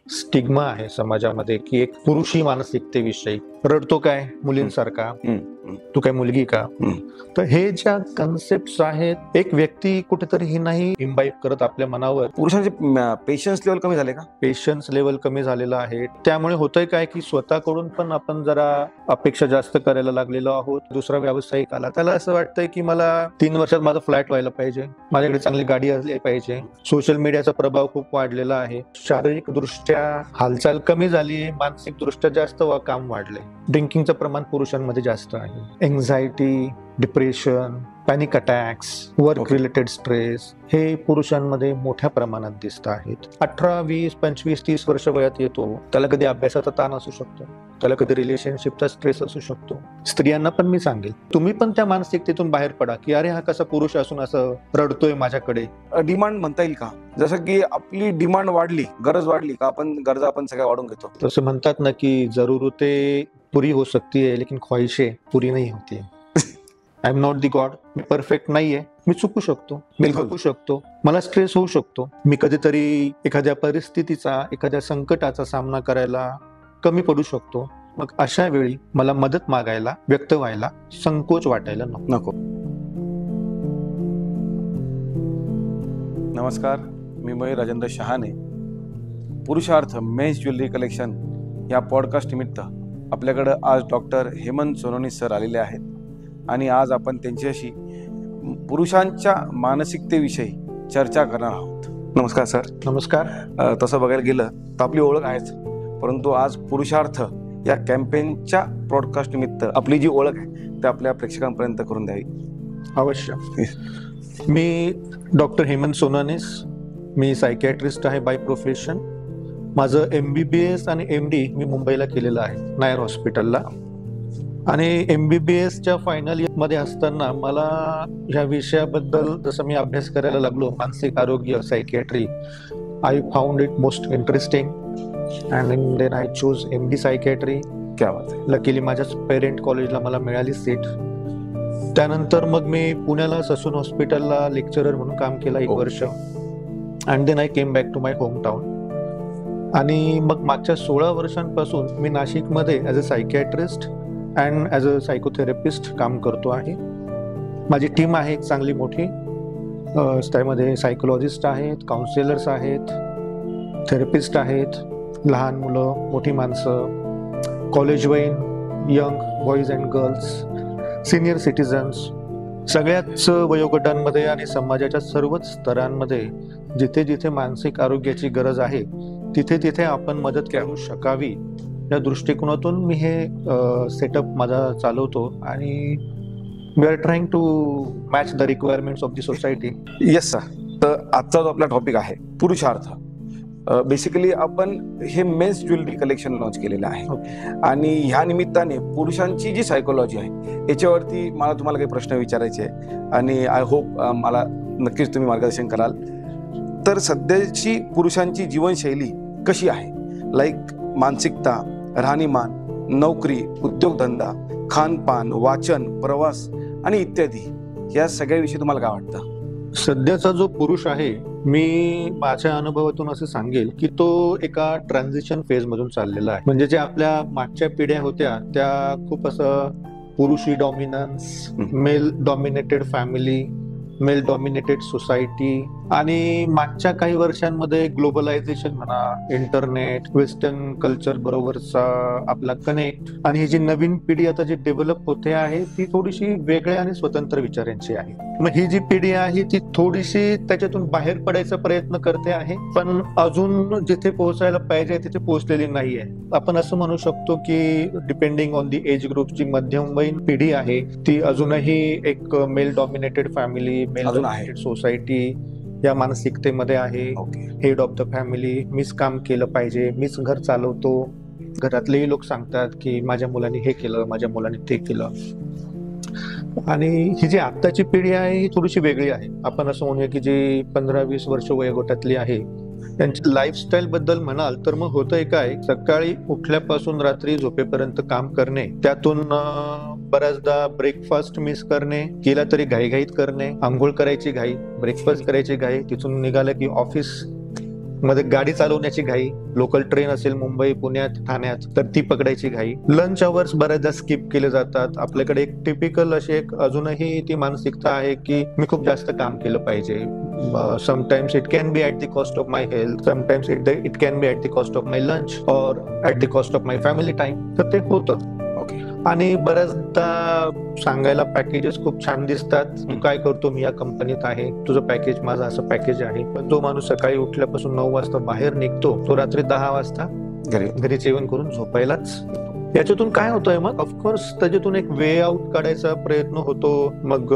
Stigma आहे समाजामध्ये की एक पुरुषी मानसिकतेविषयी रडतो काय मुलींसारखा, तू काय मुलगी का. तर हे ज्या कन्सेप्ट आहेत एक व्यक्ती कुठेतरी ही नाही इम्बाईब करत आपल्या मनावर. पुरुषांचे पेशन्स लेवल कमी झाले का? पेशन्स लेवल कमी झालेलं आहे. त्यामुळे होतंय काय की स्वतःकडून पण आपण जरा अपेक्षा जास्त करायला लागलेलो आहोत. दुसरा व्यावसायिक आला त्याला असं वाटतंय की मला 3 वर्षात माझा फ्लॅट व्हायला पाहिजे, माझ्याकडे चांगली गाडी असली पाहिजे. सोशल मीडियाचा प्रभाव खूप वाढलेला आहे. शारीरिक दृष्ट्या हालचाल कमी झाली, मानसिक दृष्ट्या जास्त काम वाढलंय. ड्रिंकिंगचं प्रमाण पुरुषांमध्ये जास्त आहे. Anxiety, depression, panic attacks, work related stress हे पुरुषांमध्ये मोठ्या प्रमाणात दिसत आहेत. 18, 20, 25, 30 वर्ष वयात येतो त्याला कधी अभ्यासाचा ताण असू शकतो, त्याला कधी रिलेशनशिपचा स्ट्रेस असू शकतो. स्त्रियांना पण मी सांगेल तुम्ही पण त्या मानसिकतेतून बाहेर पडा की अरे हा कसा पुरुष असून असं रडतोय माझ्याकडे. डिमांड म्हणता येईल का? जसं की आपली डिमांड वाढली, गरज वाढली का आपण गरजा आपण सगळ्या वाढून घेतो. तसं म्हणतात ना की जरूरतें पूरी हो सकती है लेकिन ख्वाहिशें पूरी नहीं होती. I am not the God. Me perfect नाहीये, मी चुकू शकतो, मी थकू शकतो, मला स्ट्रेस होऊ शकतो, मी कधीतरी एखाद्या परिस्थितीचा, एखाद्या संकटाचा सामना करायला कमी पडू शकतो. मग अशा वेळी मला मदत मागायला, व्यक्त व्हायला संकोच वाटायला नको. नमस्कार, मी मयूर राजेंद्र शहाणे. पुरुषार्थ मेन्स ज्वेलरी कलेक्शन या पॉडकास्ट निमित्त आपल्याकडं आज डॉक्टर हेमंत सोनोनी सर आलेले आहेत आणि आज आपण त्यांच्याशी पुरुषांच्या मानसिकतेविषयी चर्चा करणार आहोत. नमस्कार सर. नमस्कार. तसं बघायला गेलं तर आपली ओळख आहेच, परंतु आज पुरुषार्थ या कॅम्पेनच्या पॉडकास्ट निमित्त आपली जी ओळख आहे ते आपल्या प्रेक्षकांपर्यंत करून द्यावी. अवश्य. मी डॉक्टर हेमंत सोनोनीस, मी सायकॅट्रिस्ट आहे बाय प्रोफेशन. माझं MBBS आणि MD मी मुंबईला केलेलं आहे, नायर हॉस्पिटलला. आणि MBBSच्या फायनल इयरमध्ये असताना मला ह्या विषयाबद्दल जसं मी अभ्यास करायला लागलो, मानसिक आरोग्य, psychiatry, I found it most interesting and then I choose MD psychiatry. क्या बात आहे. लकीली माझ्याच पेरेंट कॉलेजला मला मिळाली सीट. त्यानंतर मग मी पुण्याला ससून हॉस्पिटलला लेक्चरर म्हणून काम केलं 1 वर्ष. And then I came back to my home town. आणि मग मागच्या 16 वर्षांपासून मी नाशिकमध्ये as a psychiatrist and as a psychotherapist काम करतो आहे. माझी टीम आहे एक चांगली मोठी. त्यामध्ये सायकोलॉजिस्ट आहेत, काउन्सिलर्स आहेत, थेरपिस्ट आहेत, लहान मुलं, मोठी माणसं, कॉलेजवयीन, young boys and girls, senior citizens, सगळ्याच वयोगटांमध्ये आणि समाजाच्या सर्वच स्तरांमध्ये जिथे जिथे मानसिक आरोग्याची गरज आहे तिथे तिथे आपण मदत करू शकावी या दृष्टिकोनातून मी हे सेटअप माझा चालवतो. आणि we are trying to match the requirements of the society. Yes sir. तर आजचा जो आपला टॉपिक आहे पुरुषार्थ, बेसिकली आपण हे मेन्स ज्वेलरी कलेक्शन लॉन्च केलेलं आहे आणि ह्या निमित्ताने पुरुषांची जी सायकोलॉजी आहे याच्यावरती मला तुम्हाला काही प्रश्न विचारायचे आहे आणि आय होप मला नक्कीच तुम्ही मार्गदर्शन कराल. तर सध्याची पुरुषांची जीवनशैली कशी आहे, लाईक मानसिकता, राहणीमान, नोकरी, उद्योगधंदा, खानपान, वाचन, प्रवास आणि इत्यादी, या सगळ्याविषयी तुम्हाला काय वाटतं? सध्याचा जो पुरुष आहे, मी माझ्या अनुभवातून असं सांगेल की तो एका ट्रान्झिशन फेज मधून चाललेला आहे. म्हणजे जे आपल्या मागच्या पिढ्या होत्या त्या खूप असं पुरुषी dominance, male dominated family, male dominated society आणि मागच्या काही वर्षांमध्ये ग्लोबलायझेशन म्हणा, इंटरनेट, वेस्टर्न कल्चर बरोबरचा आपला कनेक्ट आणि ही जी नवीन पिढी आता जी डेव्हलप होते आहे ती थोडीशी वेगळ्या आणि स्वतंत्र विचारांची आहे. मग ही जी पिढी आहे ती थोडीशी त्याच्यातून बाहेर पडायचा प्रयत्न करते आहे, पण अजून जिथे पोहोचायला पाहिजे तिथे पोहोचलेली नाहीये. आपण असं म्हणू शकतो की depending on the age group जी मध्यमवयीन पिढी आहे ती अजूनही एक male dominated family, male dominated society या मानसिकतेमध्ये आहे. हेड ऑफ द फॅमिली, मीच काम केलं पाहिजे, मीच घर चालवतो. घरातलेही लोक सांगतात की माझ्या मुलाने हे केलं, माझ्या मुलाने ते केलं. आणि ही जी आत्ताची पिढी आहे ही थोडीशी वेगळी आहे. आपण असं म्हणूया की जी 15-20 वर्ष वयोगटातली आहे त्यांच्या लाईफस्टाईल बद्दल म्हणाल तर मग होतंय काय, सकाळी उठल्यापासून रात्री झोपेपर्यंत काम करणे, त्यातून बऱ्याचदा ब्रेकफास्ट मिस करणे, केला तरी घाईघाईत करणे, आंघोळ करायची घाई, ब्रेकफास्ट करायची घाई, तिथून निघालं की ऑफिस मध्ये गाडी चालवण्याची घाई, लोकल ट्रेन असेल मुंबई पुण्यात ठाण्यात तर ती पकडायची घाई, लंच अवर्स बऱ्याचदा स्किप केले जातात. आपल्याकडे एक टिपिकल अशी एक अजूनही ती मानसिकता आहे की मी खूप जास्त काम केलं पाहिजे. Sometimes it can be at the cost of my health, sometimes it can be at the cost of my lunch or at the cost of my family time. तर ते होतं. आणि बऱ्याचदा सांगायला पॅकेजेस खूप छान दिसतात, तू काय करतो, मी या कंपनीत आहे, तुझं पॅकेज माझं असं पॅकेज आहे. पण जो माणूस सकाळी उठल्यापासून 9 वाजता बाहेर निघतो तो रात्री 10 वाजता घरी जेवण करून झोपायलाच. याच्यातून काय होतंय मग, ऑफकोर्स त्याच्यातून एक वे आउट काढायचा प्रयत्न होतो. मग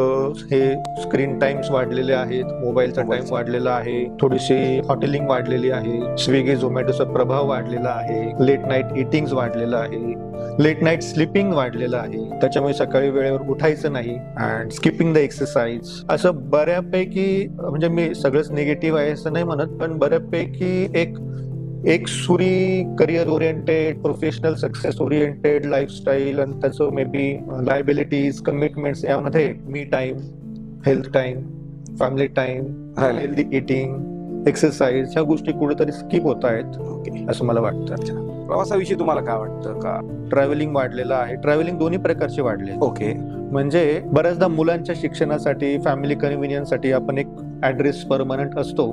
हे स्क्रीन टाइम्स वाढलेले आहेत, मोबाईलचा टाइम वाढलेला आहे, थोडीशी हॉटेलिंग वाढलेली आहे, स्विगी झोमॅटोचा प्रभाव वाढलेला आहे, लेट नाईट इटिंग वाढलेलं आहे, लेट नाईट स्लिपिंग वाढलेलं आहे. त्याच्यामुळे सकाळी वेळेवर उठायचं नाही अँड स्किपिंग द एक्सरसाइज. असं बऱ्यापैकी, म्हणजे मी सगळंच निगेटिव्ह आहे असं नाही म्हणत, पण बऱ्यापैकी एक सुरी career oriented, professional success oriented lifestyle आणि त्याचं मे बी लायबिलिटीज, कमिटमेंट्स, यामध्ये me time, health time, family time, healthy eating, exercise ह्या गोष्टी कुठेतरी स्किप होत आहेत असं मला वाटतं. प्रवासाविषयी तुम्हाला काय वाटतं का? ट्रॅव्हलिंग वाढलेलं आहे. ट्रॅव्हलिंग दोन्ही प्रकारचे वाढले. ओके. म्हणजे बऱ्याचदा मुलांच्या शिक्षणासाठी, फॅमिली कन्व्हिनियन्ससाठी आपण एक ऍड्रेस परमनंट असतो,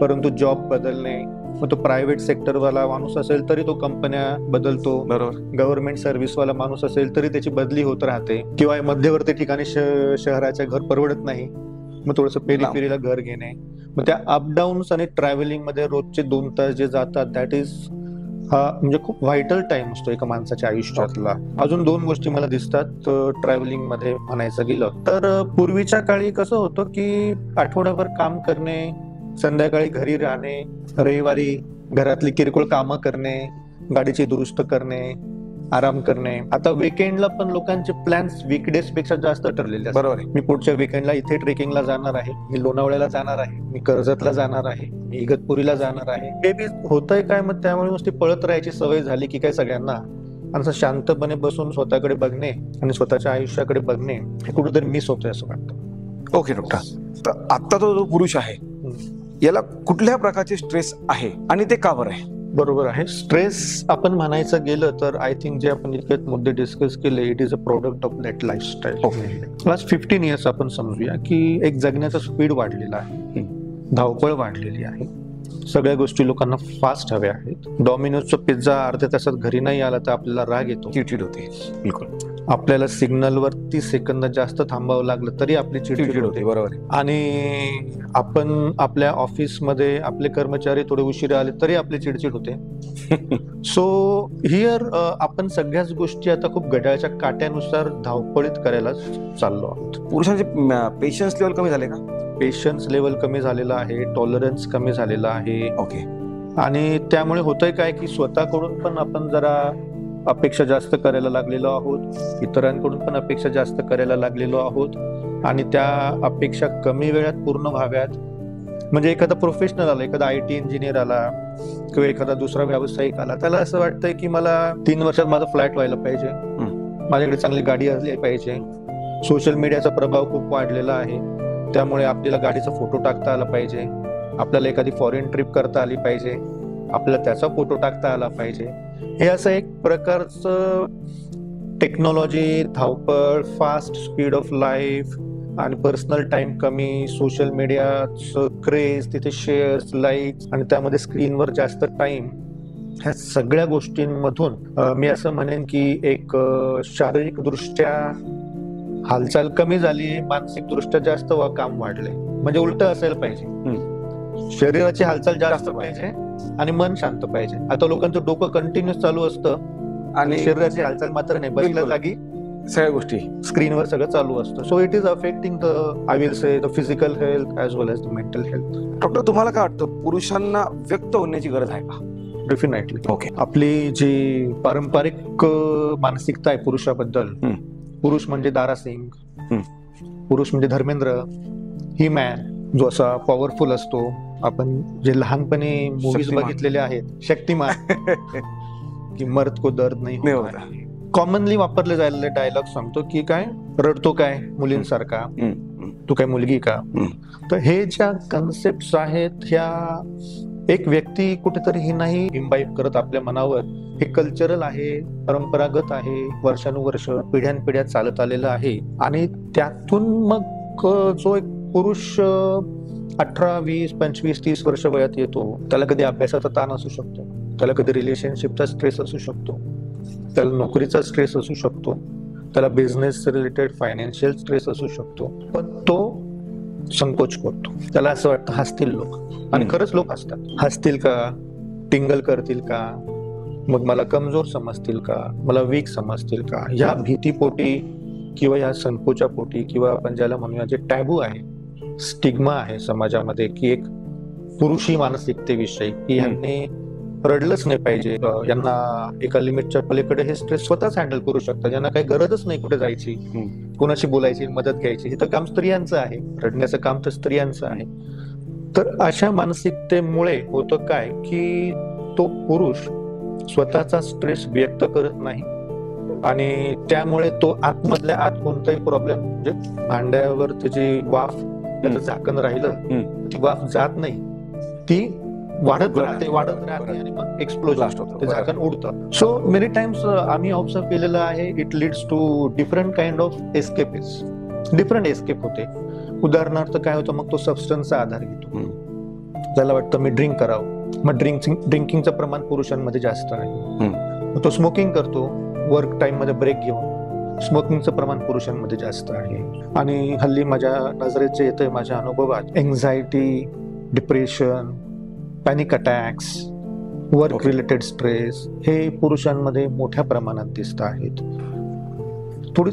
परंतु जॉब बदलणे, मग तो प्रायव्हेट सेक्टरवाला माणूस असेल तरी तो कंपन्या बदलतो, बरोबर, गव्हर्नमेंट सर्व्हिसवाला माणूस असेल तरी त्याची बदली होत राहते, किंवा मध्यवर्ती ठिकाणी शहराच्या घर परवडत नाही, मग थोडंसं पेरीपेरीला घर घेणे. मग त्या अपडाऊन्स आणि ट्रॅव्हलिंग मध्ये रोजचे 2 तास जे जातात, दॅट इज हा म्हणजे खूप व्हायटल टाइम असतो एका माणसाच्या आयुष्यातला. अजून 2 गोष्टी मला दिसतात ट्रॅव्हलिंग मध्ये म्हणायचं गेलं तर. पूर्वीच्या काळी कसं होतं की आठवड्याभर काम करणे, संध्याकाळी घरी राहणे, रविवारी घरातली किरकोळ कामं करणे, गाडीची दुरुस्त करणे, आराम करणे. आता वीकेंडला पण लोकांचे प्लॅन्स वीकडेज पेक्षा जास्त ठरलेले असतात. बरोबर आहे. मी पुढच्या वीकेंडला इथे ट्रेकिंगला जाणार आहे, मी लोणावळ्याला जाणार आहे, मी कर्जतला जाणार आहे, मी इगतपुरीला जाणार आहे. हे बी होतंय काय, मग त्यामुळे नुसती पळत राहायची सवय झाली की काय सगळ्यांना, असं शांतपणे बसून स्वतःकडे बघणे आणि स्वतःच्या आयुष्याकडे बघणे हे कुठेतरी मिस होतंय असं वाटतं. ओके डॉक्टर, तर आता तो जो पुरुष आहे याला कुठल्या प्रकारचे स्ट्रेस आहे आणि ते का बरं आहे? बरोबर आहे. स्ट्रेस आपण म्हणायचं गेलं तर आय थिंक जे आपण इतके मुद्दे डिस्कस केले, it is a product of that lifestyle. Last 15 years आपण समजूया की एक जगण्याचा स्पीड वाढलेला आहे, धावपळ वाढलेली आहे, सगळ्या गोष्टी लोकांना फास्ट हव्या आहेत. डॉमिनोजचा पिझ्झा अर्ध्या तासात घरी नाही आला तर आपल्याला राग येतो, चिडचिड होते. बिलकुल. आपल्याला सिग्नलवर 30 सेकंद जास्त थांबावं लागलं तरी आपली चिडचिड होते. बरोबर. आणि आपण आपल्या ऑफिसमध्ये आपले कर्मचारी थोडे उशिरा आले तरी आपली चिडचिड होते. सो हिअर आपण सगळ्याच गोष्टी आता खूप घड्याळाच्या काट्यानुसार धावपळीत करायला चाललो आहोत. पुरुषांचे पेशन्स लेवल कमी झाले का? पेशन्स लेवल कमी झालेला आहे, टॉलरन्स कमी झालेला आहे. ओके. आणि त्यामुळे होतंय काय की स्वतःकडून पण आपण जरा अपेक्षा जास्त करायला लागलेलो आहोत, इतरांकडून पण अपेक्षा जास्त करायला लागलेलो आहोत, आणि त्या अपेक्षा कमी वेळात पूर्ण व्हाव्यात. म्हणजे एखादा प्रोफेशनल आला, एखादा IT इंजिनियर आला किंवा एखादा दुसरा व्यावसायिक आला, त्याला असं वाटतंय की मला 3 वर्षात माझा फ्लॅट व्हायला पाहिजे, माझ्याकडे चांगली गाडी असली पाहिजे. सोशल मीडियाचा प्रभाव खूप वाढलेला आहे, त्यामुळे आपल्याला गाडीचा फोटो टाकता आला पाहिजे, आपल्याला एखादी फॉरेन ट्रिप करता आली पाहिजे, आपल्याला त्याचा फोटो टाकता आला पाहिजे. हे असं एक प्रकारचं टेक्नॉलॉजी, धावपळ, फास्ट स्पीड ऑफ लाईफ आणि पर्सनल टाइम कमी, सोशल मीडियाचं क्रेज, तिथे शेअर्स, लाईक्स आणि त्यामध्ये स्क्रीनवर जास्त टाइम, ह्या सगळ्या गोष्टींमधून मी असं म्हणेन की एक शारीरिक दृष्ट्या हालचाल कमी झाली, मानसिक दृष्ट्या जास्त काम वाढले. म्हणजे उलट असायला पाहिजे, शरीराची हालचाल जास्त पाहिजे आणि मन शांत पाहिजे. आता लोकांचं डोकं कंटिन्युअस चालू असतं आणि शरीराची हालचाल मात्र नाही, बसल्या जागी सगळ्या गोष्टी स्क्रीनवर सगळं चालू असतं. So it is affecting the, I will say, the physical health as well as the mental health. Doctor, तुम्हाला काय वाटतं, पुरुषांना व्यक्त होण्याची गरज आहे का? डेफिनेटली. ओके. आपली जी पारंपरिक मानसिकता आहे पुरुषाबद्दल, पुरुष म्हणजे दारासिंग, पुरुष म्हणजे धर्मेंद्र, ही मॅन, जो असा पॉवरफुल असतो. आपण जे लहानपणी मूवीज बघितलेले आहेत, शक्तिमान, की मर्द को दर्द नाही होता, कॉमनली वापरले जायला डायलॉग सांगतो की काय रडतो काय मुलींसारखा, तू काय मुलगी का. तर हे ज्या कन्सेप्ट आहेत ह्या एक व्यक्ती कुठेतरी ही नाही इम्बाईब करत आपल्या मनावर, हे कल्चरल आहे, परंपरागत आहे, वर्षानुवर्ष पिढ्यानपिढ्या चालत आलेलं आहे. आणि त्यातून मग जो एक पुरुष 18, 20, 25, 30 वर्ष वयात येतो, त्याला कधी अभ्यासाचा ताण असू शकतो, त्याला कधी रिलेशनशिपचा स्ट्रेस असू शकतो, त्याला नोकरीचा स्ट्रेस असू शकतो, त्याला बिझनेस रिलेटेड फायनान्शियल स्ट्रेस असू शकतो, पण तो संकोच करतो. त्याला असं वाटतं हसतील लोक, आणि खरंच लोक हसतील का, टिंगल करतील का, मग मला कमजोर समजतील का, मला वीक समजतील का, या भीतीपोटी किंवा या संकोचा पोटी, किंवा आपण ज्याला म्हणूया जे टॅबू आहे, स्टिग्मा आहे समाजामध्ये, की एक पुरुषी मानसिकतेविषयी, की यांनी रडलंच नाही पाहिजे, यांना एका लिमिटच्या पलीकडे हे स्ट्रेस स्वतःच हँडल करू शकतात, यांना काही गरजच नाही कुठे जायची, कोणाशी बोलायची, मदत घ्यायची, हे तर काम स्त्रियांचं आहे, रडण्याचं काम तर स्त्रियांचं आहे. तर अशा मानसिकतेमुळे होतं काय, की तो पुरुष स्वतःचा स्ट्रेस व्यक्त करत नाही, आणि त्यामुळे तो आतमधल्या आत कोणताही प्रॉब्लेम, म्हणजे भांड्यावर त्याची वाफ, त्याचं झाकण राहिलं, ती वाफ जात नाही, ती वाढत राहते आणि मग एक्सप्लोजन होतं, ते झाकण उडतं. सो मेनी टाइम्स आम्ही ऑब्झर्व केलेलं आहे, it leads to different kind of escapes, different escape होते. उदाहरणार्थ काय होतं, मग तो सबस्टन्सचा आधार घेतो, त्याला वाटतं मी ड्रिंक करावं, मग ड्रिंकिंगचं प्रमाण पुरुषांमध्ये जास्त आहे. मग तो स्मोकिंग करतो, वर्क टाइम मध्ये ब्रेक घेऊन, स्मोकिंगचं प्रमाण पुरुषांमध्ये जास्त आहे. आणि हल्ली माझ्या नजरेत जे येतंय, माझ्या अनुभवात, anxiety, depression, panic attacks, work related stress, हे पुरुषांमध्ये मोठ्या प्रमाणात दिसत आहेत. थोडी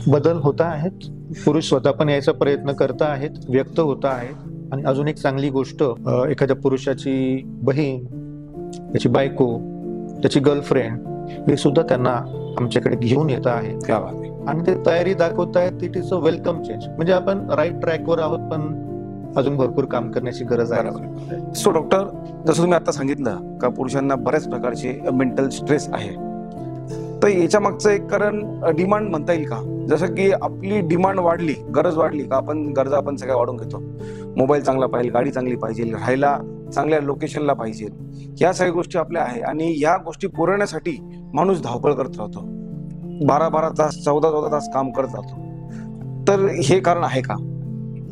बदल होत आहेत, पुरुष स्वतः पण यायचा प्रयत्न करत आहेत, व्यक्त होत आहेत. आणि अजून एक चांगली गोष्ट, एखाद्या पुरुषाची बहीण, त्याची बायको, त्याची गर्लफ्रेंड, हे सुद्धा त्यांना आमच्याकडे घेऊन येत आहेत, आणि ते तयारी दाखवत आहेत. It is a welcome change, म्हणजे आपण राईट ट्रॅकवर आहोत, पण अजून भरपूर काम करण्याची गरज आहे. सो डॉक्टर, जसं तुम्ही आता सांगितलं का पुरुषांना बऱ्याच प्रकारचे मेंटल स्ट्रेस आहे, तर याच्या मागचं एक कारण डिमांड म्हणता येईल का? जसं की आपली डिमांड वाढली, गरज वाढली का, गरजा आपण सगळ्या वाढून घेतो. मोबाईल चांगला पाहिजे, गाडी चांगली पाहिजे, राहायला चांगल्या लोकेशनला पाहिजे, या सगळ्या गोष्टी आपल्या आहे. आणि या गोष्टी पुरवण्यासाठी माणूस धावपळ करत राहतो, 12-12 तास, 14-14 तास काम करत राहतो. तर हे कारण आहे का?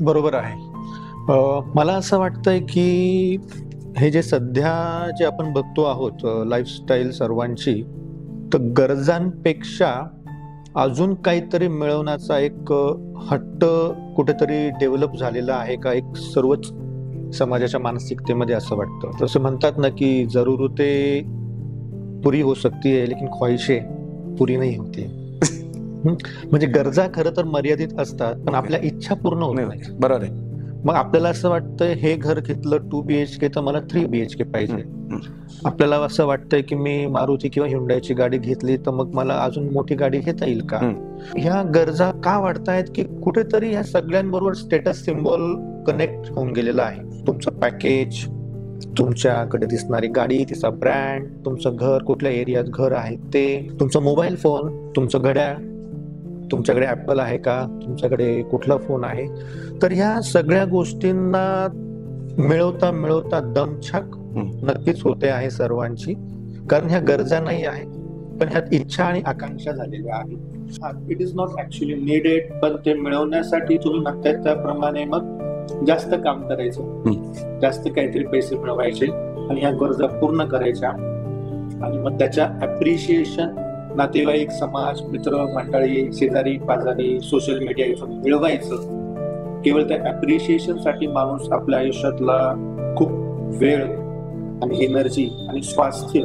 बरोबर आहे. मला असं वाटतंय की हे जे सध्या जे आपण बघतो आहोत लाईफस्टाईल सर्वांची, तर गरजांपेक्षा अजून काहीतरी मिळवण्याचा एक हट्ट कुठेतरी डेव्हलप झालेला आहे का, एक सर्वच समाजाच्या मानसिकतेमध्ये असं वाटतं. जसं म्हणतात ना की जरूरते पुरी हो सकती है लेकिन ख्वाहिशे पुरी नाही होती. म्हणजे गरजा खरं तर मर्यादित असतात, पण आपल्या इच्छा पूर्ण होत नाही. बरोबर आहे. मग आपल्याला असं वाटतं हे घर घेतलं 2 BHK तर मला 3 BHK पाहिजे. आपल्याला असं वाटतंय की मी मारुती किंवा ह्युंडाईची गाडी घेतली तर मग मला अजून मोठी गाडी घेता येईल का. ह्या गरजा का वाढतायत की कुठेतरी ह्या सगळ्यांबरोबर स्टेटस सिम्बॉल कनेक्ट होऊन गेलेला आहे. तुमचं पॅकेज, तुमच्याकडे दिसणारी गाडी, तिचा ब्रँड, तुमचं घर, कुठल्या एरियात घर आहे ते, तुमचा मोबाईल फोन, तुमचं घड्याळ, तुमच्याकडे ऍपल आहे का, तुमच्याकडे कुठला फोन आहे. तर ह्या सगळ्या गोष्टींना मिळवता मिळवता दमछाक नक्कीच होते आहे सर्वांची. कारण ह्या गरजा नाही आहे, पण ह्यात इच्छा आणि आकांक्षा झालेल्या आहेत. It is not actually needed, पण ते मिळवण्यासाठी तुम्ही म्हणताय त्याप्रमाणे मग जास्त काम करायचं, जास्त काहीतरी पैसे मिळवायचे आणि ह्या गरजा पूर्ण करायच्या. आणि मग त्याच्या अप्रिशिएशन नातेवाईक, समाज, मित्र मंडळी, शेजारी पाजारी, सोशल मीडिया इथून मिळवायचं. केवळ त्या अप्रिशिएशन साठी माणूस आपल्या आयुष्यातला खूप वेळ आणि एनर्जी आणि स्वास्थ्य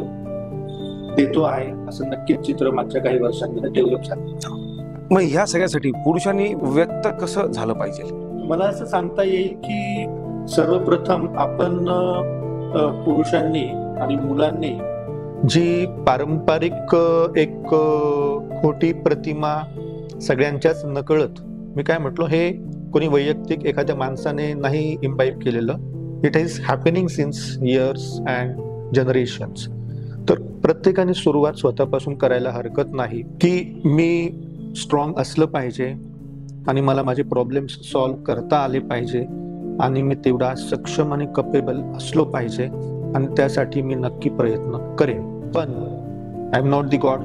देतो आहे, असं नक्कीच चित्र मागच्या काही वर्षांमध्ये डेव्हलप झालं. मग ह्या सगळ्यासाठी पुरुषांनी व्यक्त कसं झालं पाहिजे? मला असं सांगता येईल की सर्वप्रथम आपण पुरुषांनी आणि मुलांनी जी पारंपरिक एक खोटी प्रतिमा सगळ्यांच्याच नकळत, मी काय म्हटलो, हे कोणी वैयक्तिक एखाद्या माणसाने नाही इम्बाईब केलेलं, it is happening since years and generations. तर प्रत्येकाने सुरुवात स्वतःपासून करायला हरकत नाही की मी स्ट्रॉंग असलं पाहिजे आणि मला माझे प्रॉब्लेम्स सॉल्व्ह करता आले पाहिजे आणि मी तेवढा सक्षम आणि कपेबल असलो पाहिजे. आणि त्यासाठी मी नक्की प्रयत्न करेन. पण I am not the God.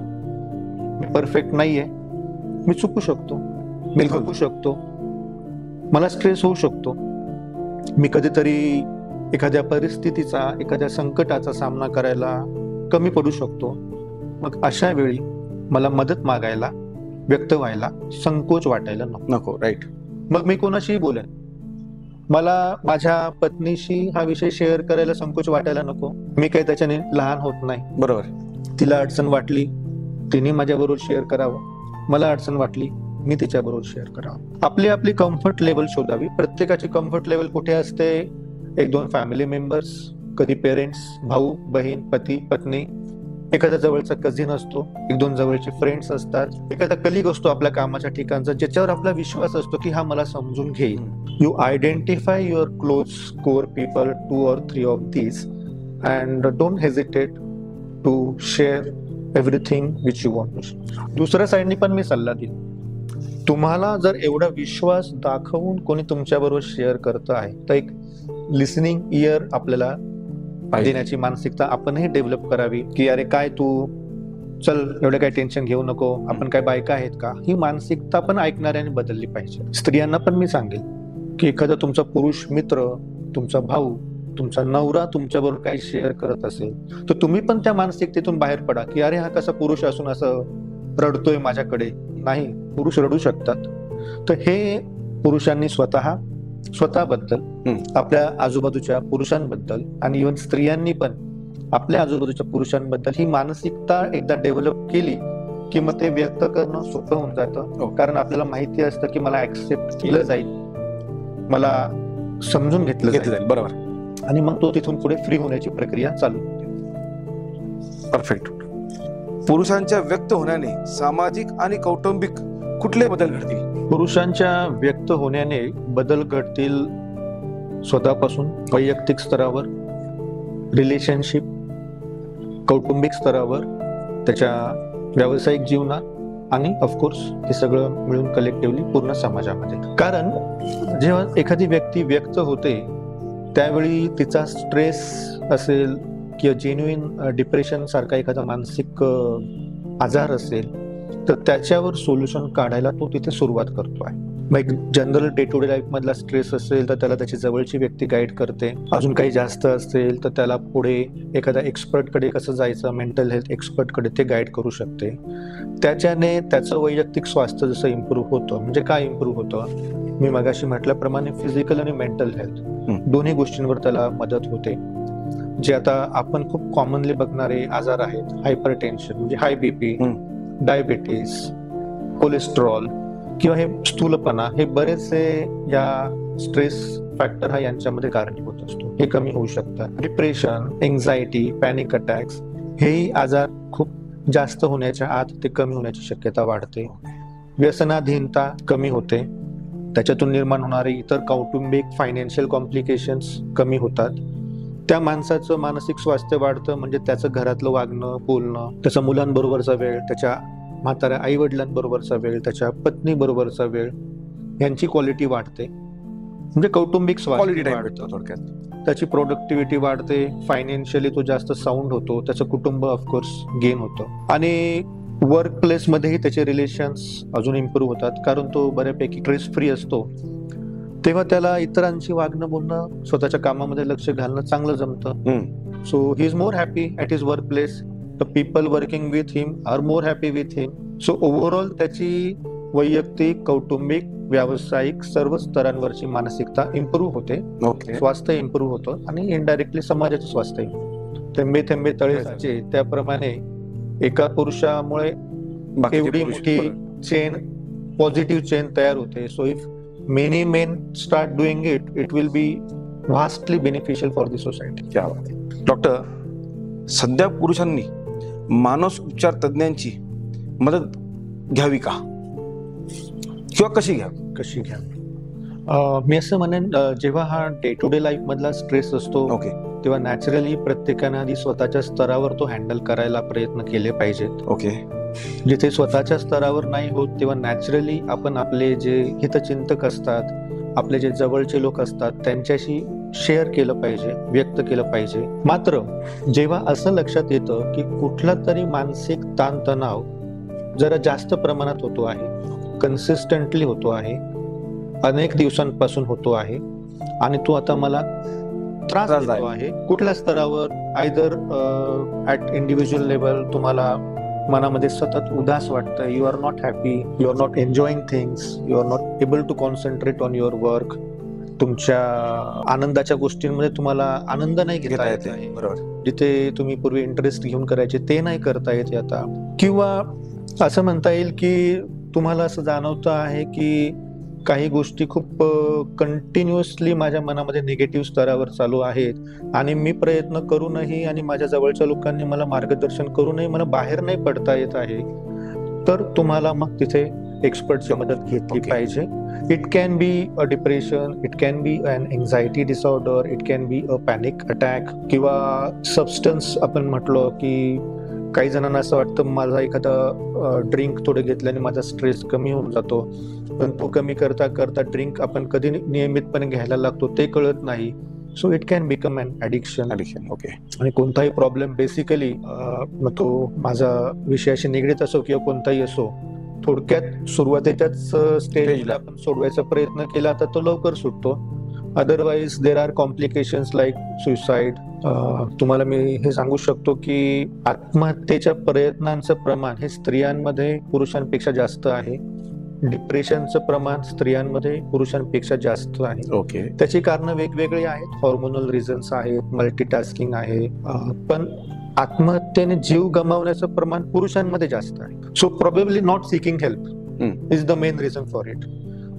Me perfect नाहीये. मी चुकू शकतो, मी बिलकुल. थकू शकतो, मला स्ट्रेस होऊ शकतो, मी कधीतरी एखाद्या परिस्थितीचा, एखाद्या संकटाचा सामना करायला कमी पडू शकतो. मग अशा वेळी मला मदत मागायला, व्यक्त व्हायला संकोच वाटायला नको. नको. राईट. मग मी कोणाशीही बोलेन. मला माझ्या पत्नीशी हा विषय शेअर करायला संकोच वाटायला नको. मी काही त्याच्याने लहान होत नाही. बरोबर. तिला अडचण वाटली, तिने माझ्याबरोबर शेअर करावं. मला अडचण वाटली, मी तिच्याबरोबर शेअर करावं. आपली आपली कम्फर्ट लेवल शोधावी. प्रत्येकाची कम्फर्ट लेवल कुठे असते? 1-2 फॅमिली मेंबर्स, कधी पेरेंट्स, भाऊ बहीण, पती पत्नी, एखादा जवळचा कझिन असतो, 1-2 जवळचे फ्रेंड्स असतात, एखादा कलिग असतो आपल्या कामाच्या ठिकाणचा, ज्याच्यावर आपला विश्वास असतो की हा मला समजून घेईल. You identify your close core people, 2 or 3 of these, and don't hesitate to share everything which you want to share. दुसऱ्या साईडनी पण मी सल्ला देईन, तुम्हाला जर एवढा विश्वास दाखवून कोणी तुमच्याबरोबर शेअर करत आहे तर एक लिसनिंग इयर आपल्याला देण्याची मानसिकता आपणही डेव्हलप करावी. की अरे काय तू, चल एवढं काय टेन्शन घेऊ नको, आपण काय बायका आहेत का? ही मानसिकता पण ऐकणाऱ्याने बदलली पाहिजे. स्त्रियांना पण मी सांगेल की एखादा तुमचा पुरुष मित्र, तुमचा भाऊ, तुमचा नवरा तुमच्याबरोबर काही शेअर करत असेल तर तुम्ही पण त्या मानसिकतेतून बाहेर पडा की अरे हा कसा पुरुष असून असं रडतोय माझ्याकडे. नाही, पुरुष रडू शकतात. तर हे पुरुषांनी स्वतःबद्दल, आपल्या आजूबाजूच्या पुरुषांबद्दल आणि इव्हन स्त्रियांनी पण आपल्या आजूबाजूच्या पुरुषांबद्दल ही मानसिकता एकदा डेव्हलप केली की मग ते व्यक्त करणं सोपं होऊन जातं. कारण आपल्याला माहिती असतं की मला ऍक्सेप्ट केलं जाईल, मला समजून घेतलं जाईल. बरोबर. आणि मग तो तिथून पुढे फ्री होण्याची प्रक्रिया चालू होते. परफेक्ट. पुरुषांच्या व्यक्त होण्याने सामाजिक आणि कौटुंबिक कुठले बदल घडतील? पुरुषांच्या व्यक्त होण्याने बदल घडतील स्वतःपासून, वैयक्तिक स्तरावर, रिलेशनशिप, कौटुंबिक स्तरावर, त्याच्या व्यावसायिक जीवनात आणि ऑफकोर्स हे सगळं मिळून कलेक्टिव्हली पूर्ण समाजामध्ये. कारण जेव्हा एखादी व्यक्ती व्यक्त होते त्यावेळी तिचा स्ट्रेस असेल किंवा जेन्युइन डिप्रेशन सारखा एखादा मानसिक आजार असेल तर त्याच्यावर सोल्युशन काढायला तो तिथे सुरुवात करतो आहे. मग एक general day to day life मधला स्ट्रेस असेल तर त्याला त्याची जवळची व्यक्ती गाईड करते. अजून काही जास्त असेल तर त्याला पुढे एखाद्या एक्सपर्टकडे कसं जायचं, मेंटल हेल्थ एक्सपर्टकडे ते गाईड करू शकते. त्याच्याने त्याचं वैयक्तिक स्वास्थ्य जसं इम्प्रूव्ह होतं. म्हणजे काय इम्प्रूव्ह होतं? मी मगाशी म्हटल्याप्रमाणे फिजिकल आणि मेंटल हेल्थ दोन्ही गोष्टींवर त्याला मदत होते. जे आता आपण खूप कॉमनली बघणारे आजार आहेत, हायपर टेन्शन म्हणजे हाय बीपी, डायबिटीस, कोलेस्ट्रॉल किंवा हे स्थूलपणा, हे बरेचसे या स्ट्रेस फॅक्टर हा यांच्यामध्ये कारणीभूत असतो. हे कमी होऊ शकतात. डिप्रेशन, एन्झायटी, पॅनिक अटॅक्स हेही आजार खूप जास्त होण्याच्या आत ते कमी होण्याची शक्यता वाढते. व्यसनाधीनता कमी होते. त्याच्यातून निर्माण होणारे इतर कौटुंबिक, फायनान्शियल कॉम्प्लिकेशन्स कमी होतात. त्या माणसाचं मानसिक स्वास्थ्य वाढतं. म्हणजे त्याचं घरातलं वागणं, बोलणं, त्याच्या मुलांबरोबरचा वेळ, त्याच्या म्हाताऱ्या आई वडिलांबरोबरचा वेळ, त्याच्या पत्नी बरोबरचा वेळ, यांची क्वालिटी वाढते. म्हणजे कौटुंबिक स्वास्थ्य वाढतं थोडक्यात. त्याची प्रोडक्टिव्हिटी वाढते. फायनान्शियली तो जास्त साऊंड होतो. त्याचं कुटुंब ऑफकोर्स गेन होतं. आणि वर्क प्लेस मध्येही त्याचे रिलेशन्स अजून इम्प्रूव्ह होतात. कारण तो बऱ्यापैकी स्ट्रेस फ्री असतो. तेव्हा त्याला इतरांशी वागणं, बोलणं, स्वतःच्या कामामध्ये लक्ष घालणं चांगलं जमतं. So he is more happy at his work place. The people working with him are more happy with him. So overall त्याची वैयक्तिक, कौटुंबिक, व्यावसायिक सर्व स्तरांवरची मानसिकता इम्प्रूव्ह होते. स्वास्थ्य इम्प्रूव्ह होतं आणि इनडायरेक्टली समाजाचं स्वास्थ्य. थेंबे थेंबे तळे साचे, त्याप्रमाणे एका पुरुषामुळे एवढी मोठी चेन, पॉझिटिव्ह चेन तयार होते. So if many men start doing it, it will be vastly beneficial for the society. Doctor, सध्या पुरुषांनी मानस उपचार तज्ञांची मदत घ्यावी का, किंवा कशी घ्यावी? मी असं म्हणेन, जेव्हा हा डे टू डे लाईफ मधला स्ट्रेस असतो तेव्हा नॅचरली प्रत्येकाने आधी स्वतःच्या स्तरावर तो हँडल करायला प्रयत्न केले पाहिजेत. जिथे स्वतःच्या स्तरावर नाही होत तेव्हा नॅचरली आपण आपले जे हितचिंतक असतात, आपले जे जवळचे लोक असतात त्यांच्याशी शेअर केलं पाहिजे, व्यक्त केलं पाहिजे. मात्र जेव्हा असं लक्षात येतं की कुठला तरी मानसिक ताणतणाव जरा जास्त प्रमाणात होतो आहे, कन्सिस्टंटली होतो आहे, अनेक दिवसांपासून होतो आहे आणि तो आता मला त्रास देतो आहे, कुठल्या स्तरावर, आयदर ॲट इंडिव्हिज्युअल लेवल तुम्हाला मनामध्ये सतत उदास वाटतं, you are not happy, you are not enjoying things, you are not able to concentrate on your work, तुमच्या आनंदाच्या गोष्टींमध्ये तुम्हाला आनंद नाही घेता येत आहे, बरोबर, जिथे तुम्ही पूर्वी इंटरेस्ट घेऊन करायचे ते नाही करता येते आता. किंवा असं म्हणता येईल की तुम्हाला असं जाणवतं आहे की काही गोष्टी खूप कंटिन्युअसली माझ्या मनामध्ये निगेटिव्ह स्तरावर चालू आहेत आणि मी प्रयत्न करूनही आणि माझ्या जवळच्या लोकांनी मला मार्गदर्शन करूनही मला बाहेर नाही पडता येत आहे, तर तुम्हाला मग तिथे एक्सपर्टची मदत घेतली पाहिजे. It can be a depression, it can be an anxiety disorder, it can be a panic attack, किंवा सबस्टन्स आपण म्हटलो की काही जणांना असं वाटतं माझा एखादा ड्रिंक थोडं घेतल्याने माझा स्ट्रेस कमी होऊन जातो, पण तो कमी करता करता ड्रिंक आपण कधी नियमितपणे घ्यायला लागतो ते कळत नाही. So it can become an addiction. Okay. आणि कोणताही प्रॉब्लेम बेसिकली मग तो माझा विषयाशी निगडीत असो किंवा कोणताही असो, थोडक्यात सुरुवातीच्याच स्टेजला आपण सोडवायचा प्रयत्न केला तर तो लवकर सुटतो. Otherwise there are complications like suicide. तुम्हाला मी हे सांगू शकतो की आत्महत्येच्या प्रयत्नांचं प्रमाण हे स्त्रियांमध्ये पुरुषांपेक्षा जास्त आहे. डिप्रेशनचं प्रमाण स्त्रियांमध्ये पुरुषांपेक्षा जास्त आहे. ओके. त्याची कारणं वेगवेगळी आहेत, हॉर्मोनल रिझन्स आहेत, मल्टीटास्किंग आहे, पण आत्महत्येने जीव गमावण्याचं प्रमाण पुरुषांमध्ये जास्त आहे. So probably not seeking help is the main reason for it.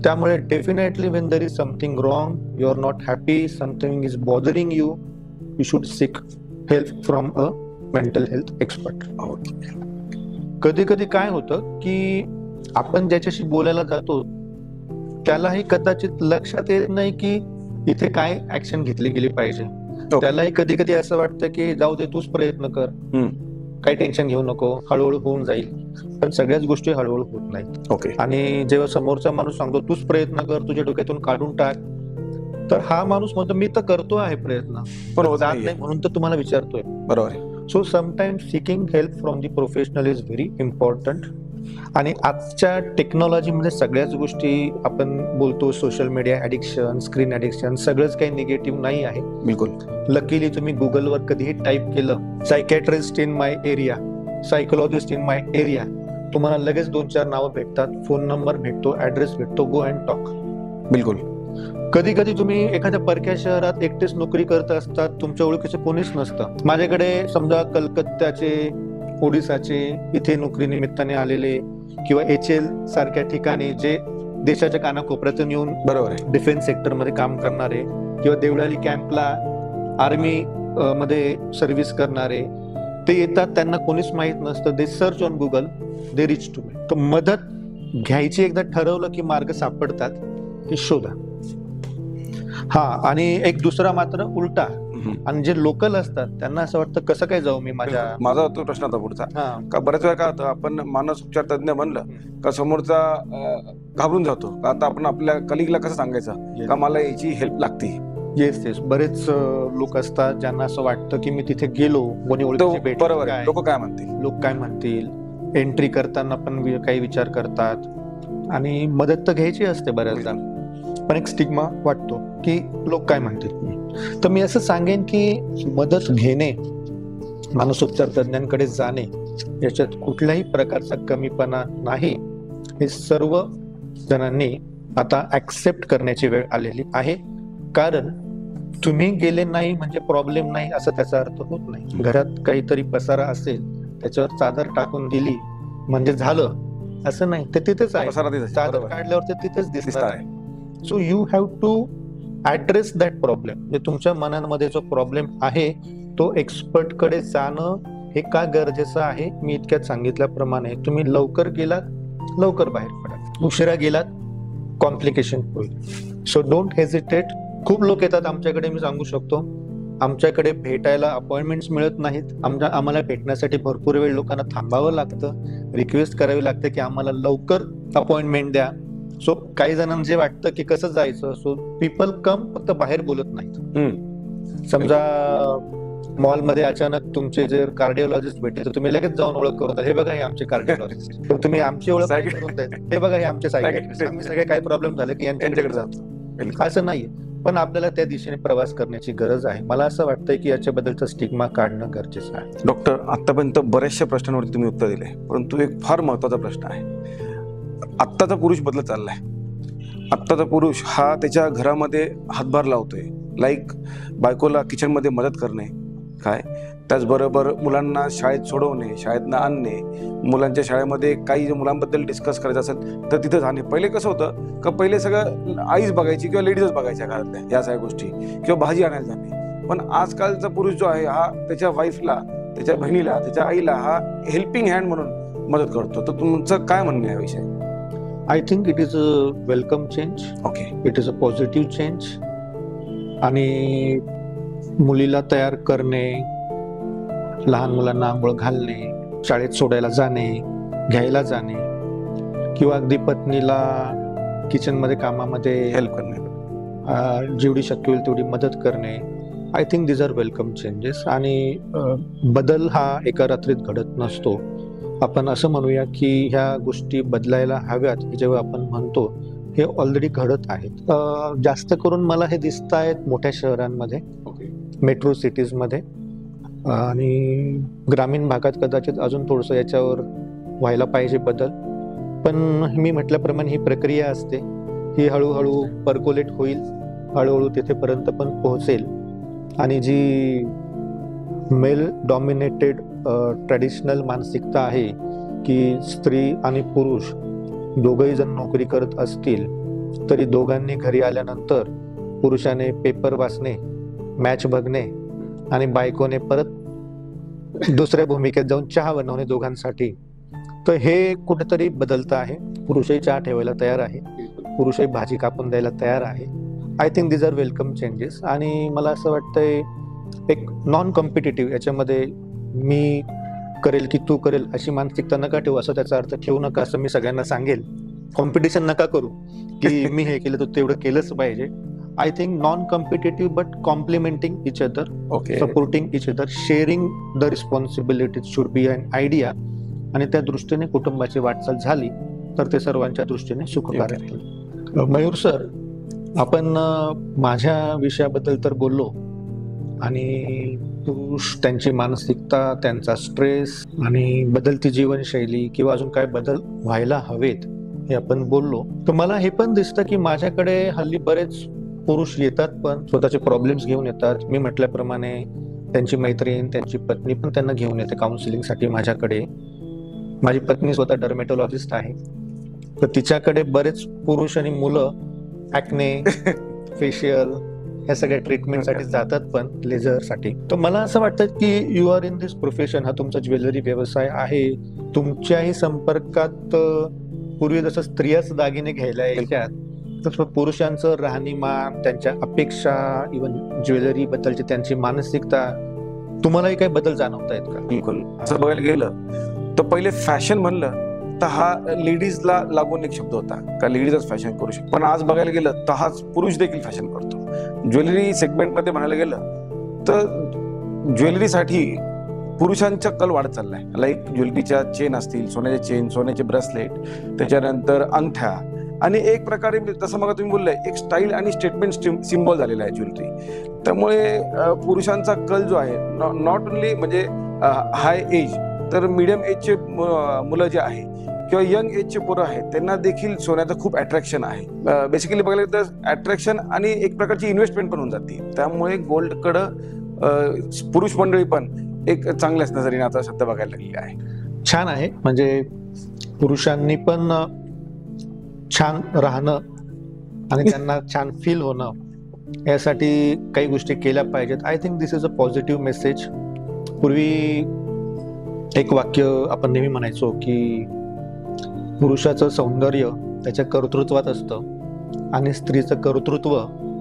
त्यामुळे definitely when there is something wrong, you are not happy, something is bothering you, you should seek help from a mental health expert. कधी कधी काय होतं की आपण ज्याच्याशी बोलायला जातो त्यालाही कदाचित लक्षात येत नाही की इथे काय ऍक्शन घेतली गेली पाहिजे. त्यालाही कधी कधी असं वाटतं की जाऊ दे, तूच प्रयत्न कर, काही टेन्शन घेऊ नको, हळूहळू होऊन जाईल. पण सगळ्याच गोष्टी हळूहळू होत नाहीत. ओके. आणि जेव्हा समोरचा माणूस सांगतो तूच प्रयत्न कर, तुझ्या डोक्यातून काढून टाक, तर हा माणूस म्हणतो मी तर करतो आहे प्रयत्न, पण जात नाही म्हणून तर तुम्हाला विचारतोय. बरोबर आहे. So sometimes seeking help from the professional is very important. आणि आजच्या टेक्नॉलॉजीमध्ये सगळ्याच गोष्टी आपण बोलतो, social media addiction, screen addiction, सगळंच काही निगेटिव्ह नाही आहे. बिलकुल. लकीली तुम्ही गुगलवर कधीही टाईप केलं psychiatrist in my area, psychologist in my area, तुम्हाला लगेच 2-4 नावं भेटतात, फोन नंबर भेटतो, ऍड्रेस भेटतो, गो अँड टॉक. बिलकुल. कधी कधी तुम्ही एखाद्या परक्या शहरात एकटेच नोकरी करत असतात, तुमच्या ओळखीचं कोणीच नसतं. माझ्याकडे समजा कलकत्त्याचे, ओडिसाचे इथे नोकरी निमित्ताने आलेले, किंवा HL सारख्या ठिकाणी जे देशाच्या कानाकोपऱ्यातून येऊन बरोबर आहे डिफेन्स सेक्टर मध्ये काम करणारे, किंवा देवळाली कॅम्पला आर्मी मध्ये सर्व्हिस करणारे, ते येतात, त्यांना कोणीच माहित नसतं. They search on Google, they reach to me. तर मदत घ्यायची एकदा ठरवलं की मार्ग सापडतात, हे शोधा. हा, आणि एक दुसरा मात्र उलटा, आणि जे लोकल असतात त्यांना असं वाटतं कसं काय जाऊ मी माझा तो प्रश्न होता पुढचा, का बऱ्याच वेळा काय होतं, आपण मानसोपचार तज्ञ म्हणलं का समोरचा घाबरून जातो, का आता आपण आपल्या कलिगला कसं सांगायचं का मला याची हेल्प लागते. येस, बरेच लोक असतात ज्यांना असं वाटतं की मी तिथे गेलो, कोणी ओळखीची भेट, बरोबर आहे, लोक काय म्हणतील, एंट्री करताना पण काही विचार करतात, आणि मदत तर घ्यायची असते बऱ्याचदा, पण एक स्टिग्मा वाटतो की लोक काय म्हणतील. तर मी असं सांगेन की मदत घेणे, मानसोपचार तज्ञांकडे जाणे, याच्यात कुठल्याही प्रकारचा कमीपणा नाही. हे सर्व जणांनी आता ऍक्सेप्ट करण्याची वेळ आलेली आहे. कारण तुम्ही गेले नाही म्हणजे प्रॉब्लेम नाही असं त्याचा अर्थ होत नाही. घरात काहीतरी पसारा असेल, त्याच्यावर चादर टाकून दिली म्हणजे झालं असं नाही, ते तिथेच आहे. चादर काढल्यावर ते तिथेच दिसणार आहे. So you have to address that problem. म्हणजे तुमच्या मनामध्ये जो प्रॉब्लेम आहे तो एक्सपर्ट कडे जाणं हे का गरजेचं आहे, मी इतक्यात सांगितल्याप्रमाणे. तुम्ही लवकर गेलात, लवकर बाहेर पडा, उशिरा गेलात, कॉम्प्लिकेशन होईल. So don't hesitate. खूप लोक येतात आमच्याकडे, मी सांगू शकतो, आमच्याकडे भेटायला अपॉइंटमेंट्स मिळत नाहीत. आम्हाला भेटण्यासाठी भरपूर वेळ लोकांना थांबावं लागतं, रिक्वेस्ट करावी लागते की आम्हाला लवकर अपॉइंटमेंट द्या. सो काही जणांना जे वाटतं की कसं जायचं, सो पीपल कम फक्त बाहेर बोलत नाहीत. समजा मॉलमध्ये अचानक तुमचे जे कार्डिओलॉजिस्ट भेटले तर तुम्ही लगेच जाऊन ओळख करून द्या, हे बघा हे आमचे कार्डिओलॉजिस्ट. तुम्ही आमची ओळख करून द्या, हे बघा हे आमचे सायकियाट्रिस्ट, आम्ही सगळे काही प्रॉब्लेम झाले की यांच्याकडे जातो. असं नाहीये, पण आपल्याला त्या दिशेने प्रवास करण्याची गरज आहे. मला असं वाटतंय की याच्याबद्दलचा स्टिग्मा काढणं गरजेचं आहे. डॉक्टर, आतापर्यंत बऱ्याचशा प्रश्नांवरती तुम्ही उत्तर दिले, परंतु एक फार महत्वाचा प्रश्न आहे. आत्ताचा पुरुष बदलत चाललाय. आत्ताचा पुरुष हा त्याच्या घरामध्ये हातभार लावतोय, लाईक बायकोला किचनमध्ये मदत करणे, काय त्याचबरोबर मुलांना शाळेत सोडवणे, शाळेतनं आणणे, मुलांच्या शाळेमध्ये काही मुलांबद्दल डिस्कस करायचं असेल तर तिथं जाणे. पहिले कसं होतं का पहिले सगळं आईच बघायची किंवा लेडीजच बघायच्या घरातल्या या सगळ्या गोष्टी, किंवा भाजी आणायला जाणे. पण आजकालचा पुरुष जो आहे हा त्याच्या वाईफला, त्याच्या बहिणीला, त्याच्या आईला हा हेल्पिंग हँड म्हणून मदत करतो. तर तुमचं काय म्हणणं आहे याविषयी? I think it is a welcome change. Okay, it is a positive change. आणि मुलीला तयार करणे, लहान मुलांना आंघोळ घालणे, शाळेत सोडायला जाणे, घ्यायला जाणे, किंवा अगदी पत्नीला किचनमध्ये कामामध्ये हेल्प करणे, जेवढी शक्य होईल तेवढी मदत करणे. I think these are welcome changes. आणि बदल हा एका रात्रीत घडत नसतो. आपण असं म्हणूया की ह्या गोष्टी बदलायला हव्यात, जेव्हा आपण म्हणतो हे ऑलरेडी घडत आहेत. जास्त करून मला हे दिसत आहेत मोठ्या शहरांमध्ये, मेट्रो सिटीजमध्ये, आणि ग्रामीण भागात कदाचित अजून थोडंसं याच्यावर व्हायला पाहिजे बदल. पण मी म्हटल्याप्रमाणे ही प्रक्रिया असते, ही हळूहळू पर्कोलेट होईल, हळूहळू तिथेपर्यंत पण पोहोचेल. आणि जी मेल डॉमिनेटेड ट्रॅडिशनल मानसिकता आहे की स्त्री आणि पुरुष दोघंही जण नोकरी करत असतील तरी दोघांनी घरी आल्यानंतर पुरुषाने पेपर वाचणे, मॅच बघणे, आणि बायकोने परत दुसऱ्या भूमिकेत जाऊन चहा बनवणे दोघांसाठी, तर हे कुठेतरी बदलतं आहे. पुरुषही चहा ठेवायला तयार आहे, पुरुषही भाजी कापून द्यायला तयार आहे. I think these are welcome changes. आणि मला असं वाटतंय एक नॉन कॉम्पिटिटिव्ह, याच्यामध्ये मी करेल की तू करेल अशी मानसिकता नका ठेवू, असं त्याचा अर्थ ठेवू नका, असं मी सगळ्यांना सांगेल. कॉम्पिटिशन नका करू की मी हे केलं तर तेवढं केलंच पाहिजे. I think non competitive but complementing each other, supporting each other, sharing the responsibilities should be an idea. आणि त्या दृष्टीने कुटुंबाची वाटचाल झाली तर ते सर्वांच्या दृष्टीने सुखकर आहे. मयूर सर, आपण माझ्या विषयाबद्दल तर बोललो, आणि पुरुष, त्यांची मानसिकता, त्यांचा स्ट्रेस आणि बदलती जीवनशैली किंवा अजून काय बदल व्हायला हवेत हे आपण बोललो. तर मला हे पण दिसतं की माझ्याकडे हल्ली बरेच पुरुष येतात, पण स्वतःचे प्रॉब्लेम्स घेऊन येतात. मी म्हटल्याप्रमाणे त्यांची मैत्रीण, त्यांची पत्नी पण त्यांना घेऊन येते काउन्सिलिंगसाठी माझ्याकडे. माझी पत्नी स्वतः डर्मेटोलॉजिस्ट आहे, तर तिच्याकडे बरेच पुरुष आणि मुलं ॲक्ने, फेशियल ह्या सगळ्या ट्रीटमेंटसाठी जातात, पण लेझरसाठी. तर मला असं वाटतं की you are in this profession, हा तुमचा ज्वेलरी व्यवसाय आहे. तुमच्याही संपर्कात पूर्वी जसं स्त्रियाच दागिने घ्यायला यायच्यात, तसं पुरुषांचं राहणीमान, त्यांच्या अपेक्षा, इव्हन ज्वेलरी बद्दलची त्यांची मानसिकता, तुम्हालाही काही बदल जाणवत आहेत का? बिलकुल. असं बघायला गेलं तर पहिले फॅशन म्हणलं तर हा लेडीजला लागून एक शब्द होता का लेडीजच फॅशन करू शकतो. पण आज बघायला गेलं तर हाच पुरुष देखील फॅशन करतो. ज्वेलरी सेगमेंटमध्ये म्हणायला गेलं तर ज्वेलरीसाठी पुरुषांचा कल वाढत चाललाय. लाईक ज्वेलरीच्या चेन असतील, सोन्याचे चेन, सोन्याचे ब्रेसलेट, त्याच्यानंतर अंगठ्या, आणि एक प्रकारे जसं मग तुम्ही बोललाय एक स्टाईल आणि स्टेटमेंट सिम्बॉल झालेला आहे ज्वेलरी. त्यामुळे पुरुषांचा कल जो आहे नॉट ओनली म्हणजे हाय एज, तर मिडियम एजचे मुलं जे आहे किंवा यंग एजचे पोरं आहेत त्यांना देखील सोन्याचं खूप अट्रॅक्शन आहे. बेसिकली बघायला तर अट्रॅक्शन आणि एक प्रकारची इन्व्हेस्टमेंट पण होऊन जाते. त्यामुळे गोल्डकडं पुरुष मंडळी पण एक चांगल्याच नजरेने आता सध्या बघायला लागली आहे. छान आहे. म्हणजे पुरुषांनी पण छान राहणं आणि त्यांना छान फील होणं यासाठी काही गोष्टी केल्या पाहिजेत. I think this is a positive message. पूर्वी एक वाक्य आपण नेहमी म्हणायचो की पुरुषाचं सौंदर्य त्याच्या कर्तृत्वात असतं आणि स्त्रीचं कर्तृत्व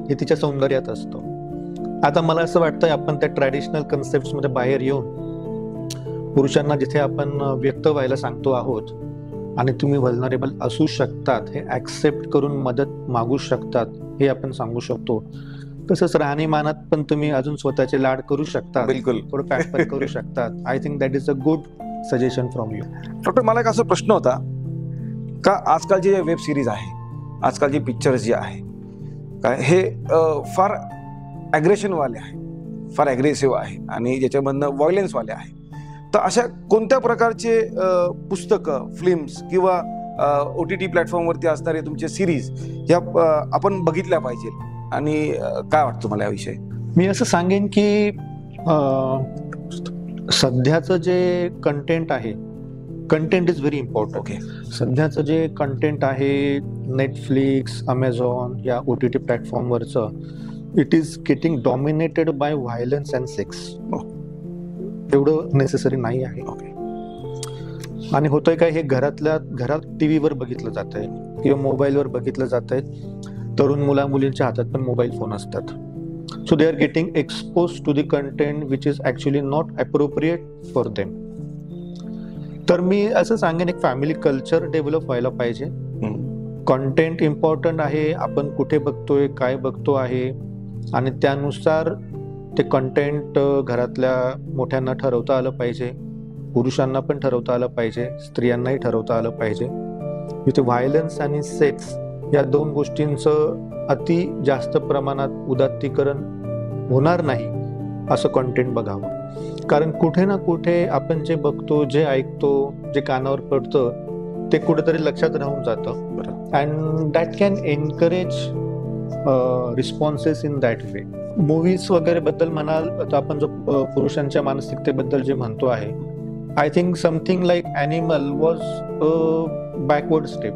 हे तिच्या सौंदर्यात असतं. आता मला असं वाटतंय आपण त्या ट्रॅडिशनल कन्सेप्टमध्ये बाहेर येऊन पुरुषांना जिथे आपण व्यक्त व्हायला सांगतो आहोत आणि तुम्ही व्हलनरेबल असू शकतात हे ऍक्सेप्ट करून मदत मागू शकतात हे आपण सांगू शकतो. तसंच राहणीमानात पण तुम्ही अजून स्वतःचे लाड करू शकता, बिलकुल. थोडं पॅम्पर करू शकतात. I think that is a good suggestion from you. Doctor, मला एक असा प्रश्न होता का आजकालचे जे वेब सिरीज आहे, आजकालचे पिक्चर्स जे आहे काय हे फार ॲग्रेशनवाले आहे, फार ॲग्रेसिव्ह आहे आणि ज्याच्यामधनं व्हायलन्सवाले आहे. तर अशा कोणत्या प्रकारचे पुस्तकं, फिल्म्स किंवा OTT प्लॅटफॉर्मवरती असणारे तुमचे सिरीज या आपण बघितल्या पाहिजे आणि काय वाटतं मला याविषयी? मी असं सांगेन की सध्याचं जे कंटेंट आहे, content is very important. Okay. सध्याचं जे कंटेंट आहे नेटफ्लिक्स, अमेझॉन या OTT प्लॅटफॉर्मवरचं, it is getting dominated by violence and sex. एवढं नेसेसरी नाही आहे. आणि होतंय काय, हे घरात टीव्हीवर बघितलं जात आहे किंवा मोबाईलवर बघितलं जात आहे. तरुण मुलींच्या हातात पण मोबाईल फोन असतात. So they are getting expose to the content which is actually not appropriate for them. तर मी असं सांगेन एक फॅमिली कल्चर डेव्हलप व्हायला पाहिजे. कंटेंट इम्पॉर्टंट आहे, आपण कुठे बघतोय, काय बघतो आहे आणि त्यानुसार ते कंटेंट घरातल्या मोठ्यांना ठरवता आलं पाहिजे, पुरुषांना पण ठरवता आलं पाहिजे, स्त्रियांनाही ठरवता आलं पाहिजे. इथे व्हायलन्स आणि सेक्स या दोन गोष्टींचं अति जास्त प्रमाणात उदात्तीकरण होणार नाही असं कंटेंट बघावं. कारण कुठे ना कुठे आपण जे बघतो, जे ऐकतो, जे कानावर पडतं ते कुठेतरी लक्षात राहून जातं and that can encourage responses in that way. Movies वगैरे बद्दल म्हणाल तर आपण जो पुरुषांच्या मानसिकतेबद्दल जे म्हणतो आहे, I think something like animal was a backward step,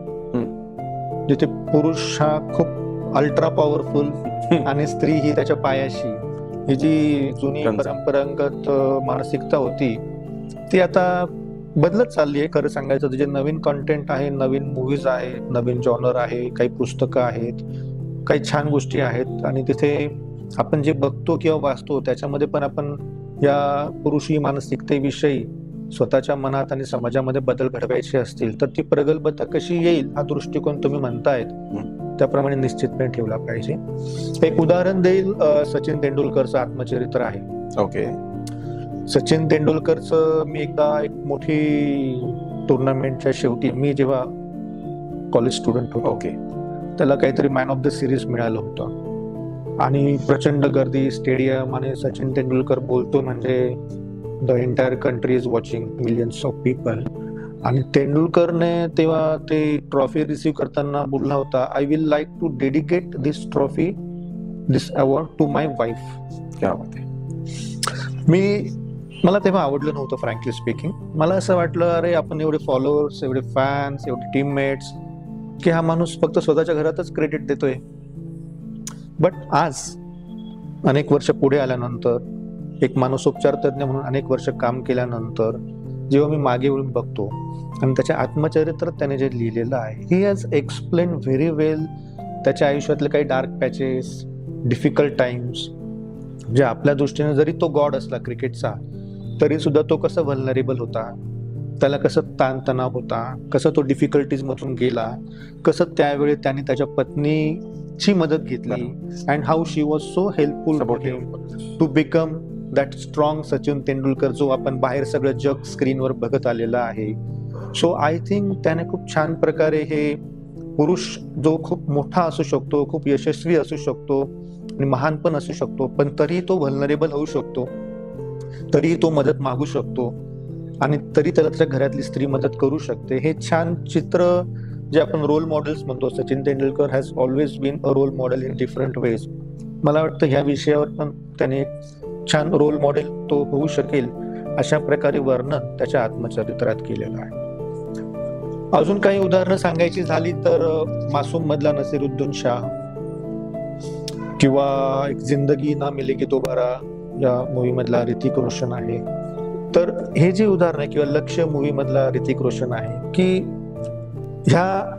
जिथे पुरुष हा खूप अल्ट्रा पॉवरफुल आणि स्त्री ही त्याच्या पायाशी. ही जी जुनी परंपरागत मानसिकता होती ती आता बदलत चालली आहे. खरं सांगायचं तर जे नवीन कंटेंट आहे, नवीन मूवीज आहे, नवीन जॉनर आहे, काही पुस्तकं आहेत, काही छान गोष्टी आहेत आणि तिथे आपण जे बघतो किंवा वाचतो त्याच्यामध्ये पण आपण या पुरुषी मानसिकतेविषयी स्वतःच्या मनात आणि समाजामध्ये बदल घडवायचे असतील तर ती प्रगल्भता कशी येईल हा दृष्टिकोन तुम्ही म्हणतायत त्याप्रमाणे निश्चितपणे ठेवला पाहिजे. एक उदाहरण देईल, सचिन तेंडुलकरचं आत्मचरित्र आहे. ओके. सचिन तेंडुलकरचं मी एकदा एक मोठी टुर्नामेंटच्या शेवटी, मी जेव्हा कॉलेज स्टुडंट होतो, ओके, त्याला काहीतरी मॅन ऑफ द सिरीज मिळालं होतं आणि प्रचंड गर्दी, स्टेडियम आणि सचिन तेंडुलकर बोलतो म्हणजे the entire country is watching, millions of people. आणि तेंडुलकरने तेव्हा ते ट्रॉफी रिसीव्ह करताना बोलला होता, I will like to dedicate this trophy, this award to my wife. क्या बात आहे. मला तेव्हा आवडलं नव्हतं फ्रँकली स्पीकिंग. मला असं वाटलं अरे आपण एवढे फॉलोअर्स, एवढे फॅन्स, एवढे टीममेट्स की हा माणूस फक्त स्वतःच्या घरातच क्रेडिट देतोय. बट आज अनेक वर्ष पुढे आल्यानंतर, एक मानसोपचार तज्ञ म्हणून अनेक वर्ष काम केल्यानंतर जेव्हा मी मागे वळून बघतो आणि त्याच्या आत्मचरित्रात त्याने जे लिहिलेलं आहे, ही हॅज एक्सप्लेन व्हेरी वेल त्याच्या आयुष्यातले काही डार्क पॅचेस, डिफिकल्ट टाइम्स, जे आपल्या दृष्टीने जरी तो गॉड असला क्रिकेटचा तरी सुद्धा तो कसं व्हलनरेबल होता, त्याला कसं ताणतणाव होता, कसं तो डिफिकल्टीज मधून गेला, कसं त्यावेळी त्याने त्याच्या पत्नीची मदत घेतली and how she was so helpful to become that strong Sachin Tendulkar जो आपण बाहेर सगळं जग स्क्रीनवर बघत आलेला आहे. सो आय थिंक त्याने खूप छान प्रकारे हे पुरुष जो खूप मोठा असू शकतो, खूप यशस्वी असू शकतो आणि महान पण असू शकतो, पण तरी तो व्हलनरेबल होऊ शकतो, तरी तो मदत मागू शकतो आणि तरी त्याला त्याच्या घरातली स्त्री मदत करू शकते. हे छान चित्र जे आपण रोल मॉडेल्स म्हणतो, Sachin Tendulkar has always been a role model in different ways. मला वाटतं ह्या विषयावर पण त्याने छान रोल मॉडेल तो होऊ शकेल अशा प्रकारे वर्णन त्याच्या आत्मचरित्रात केलेलं आहे. अजून काही उदाहरणं सांगायची झाली तर मासूम मधला नसीरुद्दीन शाह किंवा एक जिंदगी ना मिलेगी दोबारा या मूवी मधला ऋतिक रोशन आहे. तर हे जे उदाहरण आहे किंवा लक्ष्य मूवी मधला ऋतिक रोशन आहे की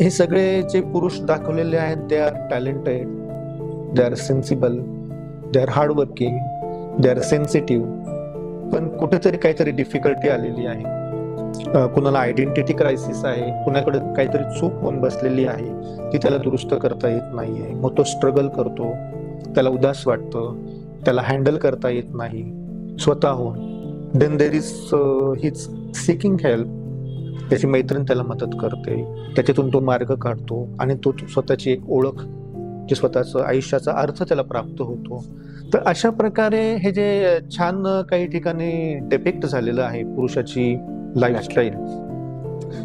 हे सगळे जे पुरुष दाखवलेले आहेत, they are talented, they are sensible, they are hardworking, they are sensitive, पण कुठेतरी काहीतरी डिफिकल्टी आलेली आहे कुणाला आयडेंटिटी क्रायसिस आहे, कुणाकडे काहीतरी चूक होऊन बसलेली आहे ती त्याला दुरुस्त करता येत नाहीये, मग तो स्ट्रगल करतो, त्याला उदास वाटतं, त्याला हँडल करता येत नाही स्वतःहून. Then there is his seeking help. त्याची मैत्रीण त्याला मदत करते, त्याच्यातून तो मार्ग काढतो आणि तो स्वतःची एक ओळख, जे स्वतःचं आयुष्याचा अर्थ त्याला प्राप्त होतो. तर अशा प्रकारे हे जे छान काही ठिकाणी डिपिक्ट झालेलं आहे पुरुषाची लाईफस्टाईल,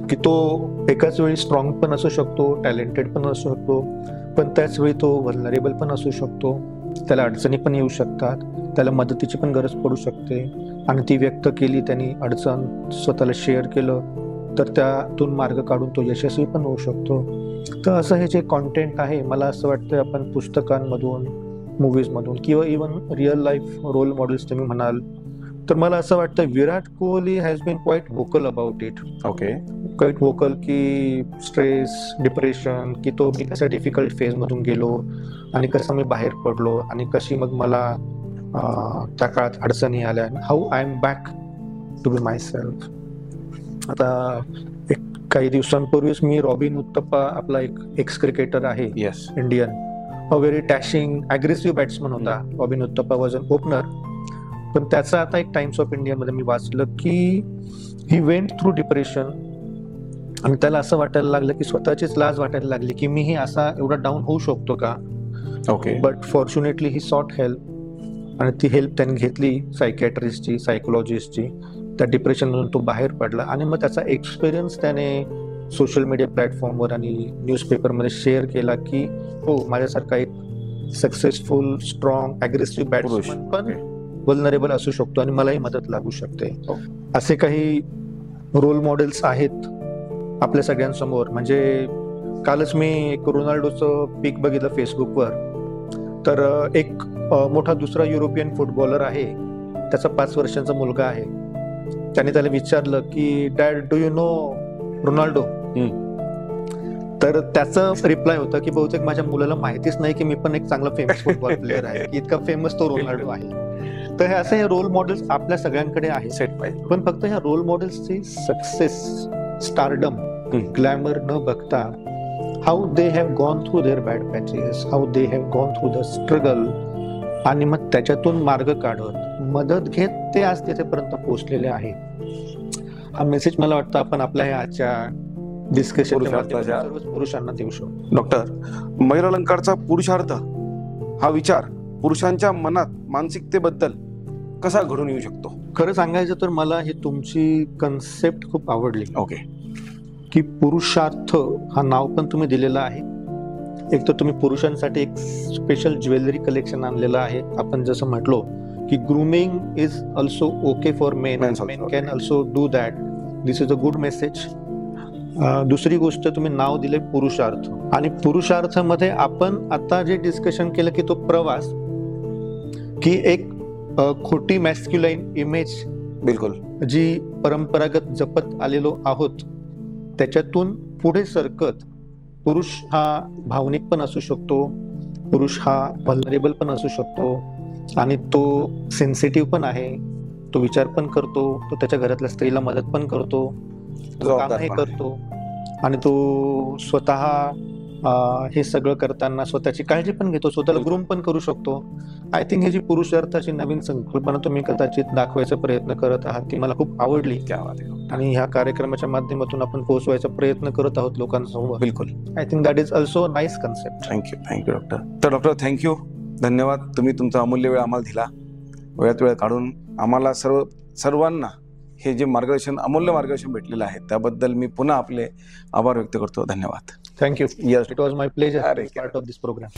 की तो एकाच वेळी स्ट्रॉंग पण असू शकतो, टॅलेंटेड पण असू शकतो, पण त्याच वेळी तो व्हल्नरेबल पण असू शकतो. त्याला अडचणी पण येऊ शकतात, त्याला मदतीची पण गरज पडू शकते आणि ती व्यक्त केली, त्यांनी अडचण स्वतःला शेअर केलं तर त्यातून मार्ग काढून तो यशस्वी पण होऊ शकतो. तर असं हे जे कॉन्टेंट आहे, मला असं वाटतं आपण पुस्तकांमधून, मूवीजमधून किंवा even real life role models तुम्ही म्हणाल तर मला असं वाटतं Virat Kohli has been quite vocal about it. Okay. Quite vocal की स्ट्रेस, डिप्रेशन, की तो मी कसा डिफिकल्ट फेजमधून गेलो आणि कसं मी बाहेर पडलो आणि कशी मग मला त्या काळात अडचणी आल्या, how I am back to be my myself एक काही दिवसांपूर्वीच मी रॉबिन उत्तप्पा, आपला एक एक्स क्रिकेटर आहे Indian, a very dashing aggressive batsman होता. Robin Uthappa was an opener, पण त्याचा आता एक टाइम्स ऑफ इंडिया मध्ये मी वाचलं की ही वेंट थ्रू डिप्रेशन आणि त्याला असं वाटायला लागलं की स्वतःचीच लाज वाटायला लागली की मीही असा एवढा डाऊन होऊ शकतो का. Okay. But fortunately he sought help आणि ती हेल्प त्यांनी घेतली सायकॅट्रिस्टची, सायकोलॉजिस्टची. त्या डिप्रेशनमधून तो बाहेर पडला आणि मग त्याचा एक्सपिरियन्स त्याने सोशल मीडिया प्लॅटफॉर्मवर आणि न्यूजपेपरमध्ये शेअर केला की हो, माझ्यासारखा एक सक्सेसफुल, स्ट्रॉंग, अग्रेसिव्ह बॅट्समन पण व्हल्नरेबल असू शकतो आणि मलाही मदत लागू शकते. असे काही रोल मॉडेल्स आहेत आपल्या सगळ्यांसमोर. म्हणजे कालच मी एक रोनाल्डोचं पिक बघितलं फेसबुकवर. तर एक मोठा दुसरा युरोपियन फुटबॉलर आहे, त्याचा 5 वर्षांचा मुलगा आहे. त्याने त्याला विचारलं की dad, do you know Ronaldo? तर त्याचं रिप्लाय होतं की बहुतेक माझ्या मुलाला माहितीच नाही की मी पण एक चांगला फेमस फुटबॉल प्लेअर आहे, इतका फेमस तो रोनाल्डो आहे. तर हे असे रोल मॉडेल्स आपल्या सगळ्यांकडे आहे सेट पाहिजे, पण फक्त ह्या रोल मॉडेल्सची सक्सेस, स्टारडम, ग्लॅमर न बघता how they have gone through their bad patches, how they have gone through the struggle आणि मग त्याच्यातून मार्ग काढत, मदत घेत ते आज तिथेपर्यंत पोहोचलेले आहे. हा मेसेज मला वाटतं आपण आपल्या ह्या आजच्या डिस्कशन सर्व पुरुषांना देऊ शकतो. डॉक्टर, मैरालंकारचा पुरुषार्थ हा विचार पुरुषांच्या मनात मानसिकतेबद्दल कसा घडून येऊ शकतो? खरं सांगायचं तर मला ही तुमची कन्सेप्ट खूप आवडली. ओके. की पुरुषार्थ हा नाव पण तुम्ही दिलेला आहे. एक तर तुम्ही पुरुषांसाठी एक स्पेशल ज्वेलरी कलेक्शन आणलेलं आहे. आपण जसं म्हटलो की grooming is also okay for main, main can also do that. This is a good message. दुसरी गोष्ट तुम्ही नाव दिले पुरुषार्थ, आणि पुरुषार्थामध्ये आपण आता जे डिस्कशन केलं की तो प्रवास, की एक खोटी मॅस्क्युलाइन इमेज बिलकुल जी परंपरागत जपत आलेलो आहोत त्याच्यातून पुढे सरकत पुरुष हा भावनिक पण असू शकतो, पुरुष हा व्हल्नरेबल पण असू शकतो आणि तो सेन्सिटिव्ह पण आहे, तो विचार पण करतो, तो त्याच्या घरातल्या स्त्रीला मदत पण करतो, तो कामही करतो आणि तो स्वतः हे सगळं करताना स्वतःची काळजी पण घेतो, स्वतःला ग्रूम पण करू शकतो. आय थिंक ही जी पुरुषार्थाची नवीन संकल्पना तुम्ही कदाचित दाखवायचा प्रयत्न करत आहात ती मला खूप आवडली आणि ह्या कार्यक्रमाच्या माध्यमातून आपण पोहोचवायचा प्रयत्न करत आहोत लोकांसमोर. बिलकुल. I think that is also nice concept. Thank you doctor. तर डॉक्टर थँक्यू, धन्यवाद. तुम्ही तुमचा अमूल्य वेळ आम्हाला दिला, वेळात वेळ काढून आम्हाला सर्वांना हे जे मार्गदर्शन, अमूल्य मार्गदर्शन भेटलेलं आहे त्याबद्दल मी पुन्हा आपले आभार व्यक्त करतो. धन्यवाद. Thank you. Yes. It was my pleasure to be part of this program.